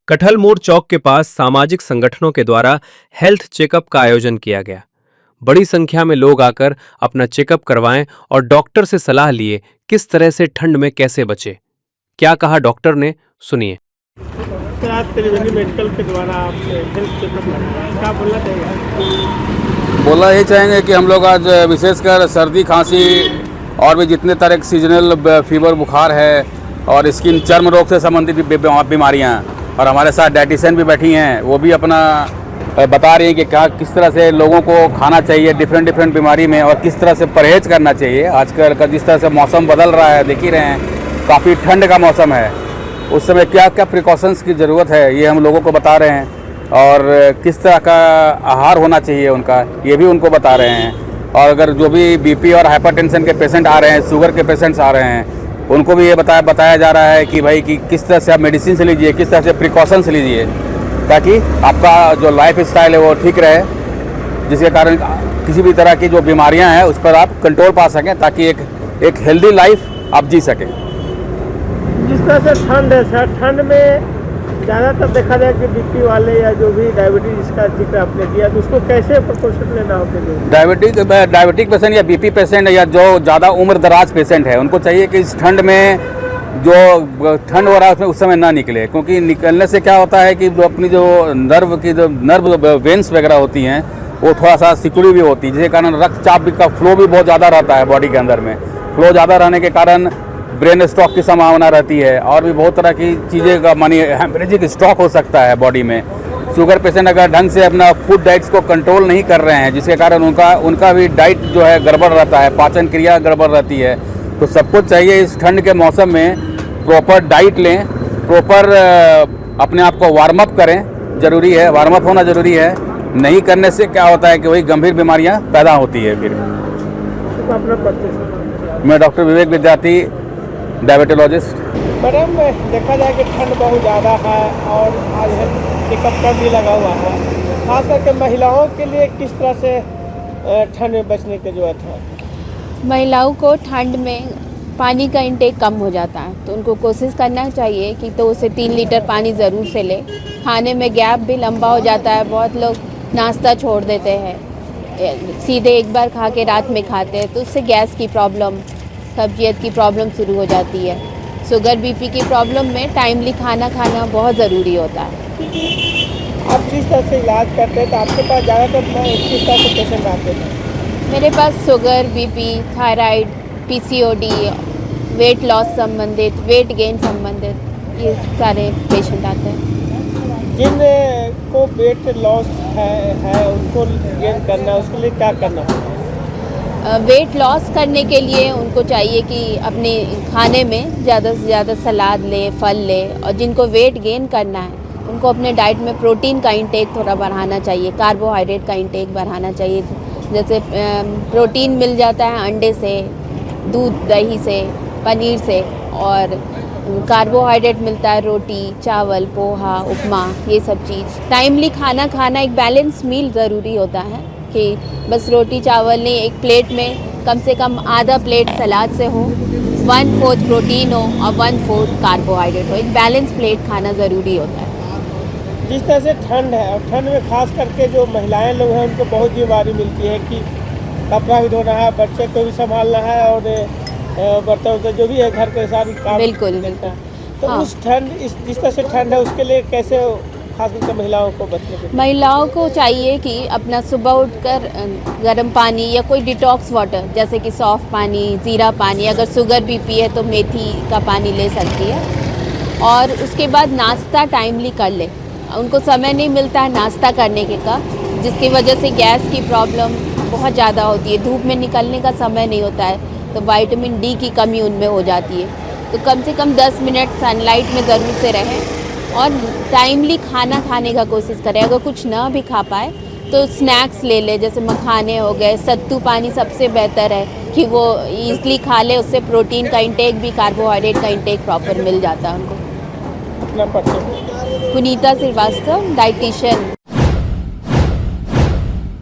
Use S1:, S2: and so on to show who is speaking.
S1: कटहल मोड़ चौक के पास सामाजिक संगठनों के द्वारा हेल्थ चेकअप का आयोजन किया गया। बड़ी संख्या में लोग आकर अपना चेकअप करवाएं और डॉक्टर से सलाह लिए किस तरह से ठंड में कैसे बचे। क्या कहा डॉक्टर ने, सुनिए।
S2: सर, आज त्रिवेणी मेडिकल के द्वारा आप हेल्थ चेकअप लगाया, क्या बोलना चाहिए?
S3: बोलना यही चाहेंगे कि हम लोग आज विशेषकर सर्दी खांसी और भी जितने तरह के सीजनल फीवर बुखार है और स्किन चर्म रोग से संबंधित बीमारियां हैं, और हमारे साथ डाइटिशियन भी बैठी हैं, वो भी अपना बता रही हैं कि क्या किस तरह से लोगों को खाना चाहिए डिफरेंट बीमारी में और किस तरह से परहेज करना चाहिए। आजकल का जिस तरह से मौसम बदल रहा है, देख ही रहे हैं, काफ़ी ठंड का मौसम है, उस समय क्या क्या प्रिकॉशंस की ज़रूरत है ये हम लोगों को बता रहे हैं, और किस तरह का आहार होना चाहिए उनका ये भी उनको बता रहे हैं। और अगर जो भी बीपी और हाइपरटेंशन के पेशेंट आ रहे हैं, शुगर के पेशेंट्स आ रहे हैं, उनको भी ये बताया जा रहा है कि भाई कि किस तरह से आप मेडिसिन लीजिए, किस तरह से प्रिकॉशंस लीजिए, ताकि आपका जो लाइफ स्टाइल है वो ठीक रहे, जिसके कारण किसी भी तरह की जो बीमारियां हैं उस पर आप कंट्रोल पा सकें, ताकि एक हेल्दी लाइफ आप जी सकें।
S2: जिस तरह से ठंड है सर, ठंड में ज़्यादातर देखा जाए कि बीपी वाले या जो भी डायबिटीज का जिक्र आपने किया, तो उसको कैसे प्रिकॉशन लेना होता है?
S3: डायबिटिक पेशेंट या बीपी पेशेंट या जो ज़्यादा उम्र दराज पेशेंट है, उनको चाहिए कि इस ठंड में जो ठंड हो रहा है उसमें उस समय ना निकले, क्योंकि निकलने से क्या होता है कि जो अपनी जो नर्व वेन्स वगैरह होती हैं वो थोड़ा सा सिकुड़ी भी होती है, जिसके कारण रक्तचाप का फ्लो भी बहुत ज़्यादा रहता है बॉडी के अंदर में। फ्लो ज़्यादा रहने के कारण ब्रेन स्ट्रोक की संभावना रहती है, और भी बहुत तरह की चीज़ें का मानी हेमरेजिक स्ट्रोक हो सकता है बॉडी में। शुगर पेशेंट अगर ढंग से अपना फूड डाइट्स को कंट्रोल नहीं कर रहे हैं, जिसके कारण उनका भी डाइट जो है गड़बड़ रहता है, पाचन क्रिया गड़बड़ रहती है। तो सबको चाहिए इस ठंड के मौसम में प्रॉपर डाइट लें, प्रॉपर अपने आप को वार्म अप करें, ज़रूरी है, वार्म अप होना ज़रूरी है। नहीं करने से क्या होता है कि वही गंभीर बीमारियाँ पैदा होती है। फिर मैं डॉक्टर विवेक विद्यार्थी, डायबिटोलॉजिस्ट।
S2: मैडम, देखा जाए कि ठंड बहुत ज़्यादा है और आज हेल्थ चेकअप का भी लगा हुआ है, खास करके महिलाओं के लिए किस तरह से ठंड में बचने की जरूरत है?
S4: महिलाओं को ठंड में पानी का इंटेक कम हो जाता है, तो उनको कोशिश करना चाहिए कि 2 से 3 लीटर पानी ज़रूर से ले। खाने में गैप भी लंबा हो जाता है, बहुत लोग नाश्ता छोड़ देते हैं, सीधे एक बार खा के रात में खाते हैं, तो उससे गैस की प्रॉब्लम, कब्जियत की प्रॉब्लम शुरू हो जाती है। शुगर बीपी की प्रॉब्लम में टाइमली खाना खाना बहुत ज़रूरी होता है।
S2: आप जिस तरह से इलाज करते हैं तो आपके पास ज़्यादातर किस तरह से पेशेंट आते हैं?
S4: मेरे पास sugar, BP, thyroid, PCOD, weight loss संबंधित, वेट गेन संबंधित ये सारे पेशेंट आते हैं।
S2: जिन को वेट लॉस है उनको गेन करना है, उसके लिए क्या करना होगा?
S4: वेट लॉस करने के लिए उनको चाहिए कि अपने खाने में ज़्यादा से ज़्यादा सलाद ले, फल ले, और जिनको वेट गेन करना है उनको अपने डाइट में प्रोटीन का इंटेक थोड़ा बढ़ाना चाहिए, कार्बोहाइड्रेट का इंटेक बढ़ाना चाहिए। जैसे प्रोटीन मिल जाता है अंडे से, दूध दही से, पनीर से, और कार्बोहाइड्रेट मिलता है रोटी, चावल, पोहा, उपमा, ये सब चीज़। टाइमली खाना खाना, एक बैलेंस मील ज़रूरी होता है कि बस रोटी चावल नहीं, एक प्लेट में कम से कम आधा प्लेट सलाद से हो, 1/4 प्रोटीन हो और 1/4 कार्बोहाइड्रेट हो। एक बैलेंस प्लेट खाना ज़रूरी होता है।
S2: जिस तरह से ठंड है, और ठंड में खास करके जो महिलाएं लोग हैं उनको बहुत जिम्मेदारी मिलती है कि कपड़ा भी धोना है, बच्चे को भी संभालना है, और बर्तन जो भी है घर के साथ काम
S4: बिल्कुल
S2: मिलता है। तो
S4: हाँ।
S2: उस ठंड जिस तरह से ठंड है उसके लिए कैसे खास करके महिलाओं को बचने के?
S4: महिलाओं को चाहिए कि अपना सुबह उठकर गर्म पानी या कोई डिटॉक्स वाटर, जैसे कि सॉफ्ट पानी, ज़ीरा पानी, अगर शुगर बीपी है तो मेथी का पानी ले सकती है, और उसके बाद नाश्ता टाइमली कर ले। उनको समय नहीं मिलता है नाश्ता करने के का, जिसकी वजह से गैस की प्रॉब्लम बहुत ज़्यादा होती है। धूप में निकलने का समय नहीं होता है, तो विटामिन डी की कमी उनमें हो जाती है। तो कम से कम 10 मिनट सनलाइट में ज़रूर से रहें और टाइमली खाना खाने का कोशिश करें। अगर कुछ ना भी खा पाए तो स्नैक्स ले ले, जैसे मखाने हो गए, सत्तू पानी सबसे बेहतर है कि वो ईज़िली खा ले, उससे प्रोटीन का इंटेक भी, कार्बोहाइड्रेट का इंटेक प्रॉपर मिल जाता है उनको।
S2: अपना परिचय?
S4: पुनीता श्रीवास्तव, डाइटिशियन,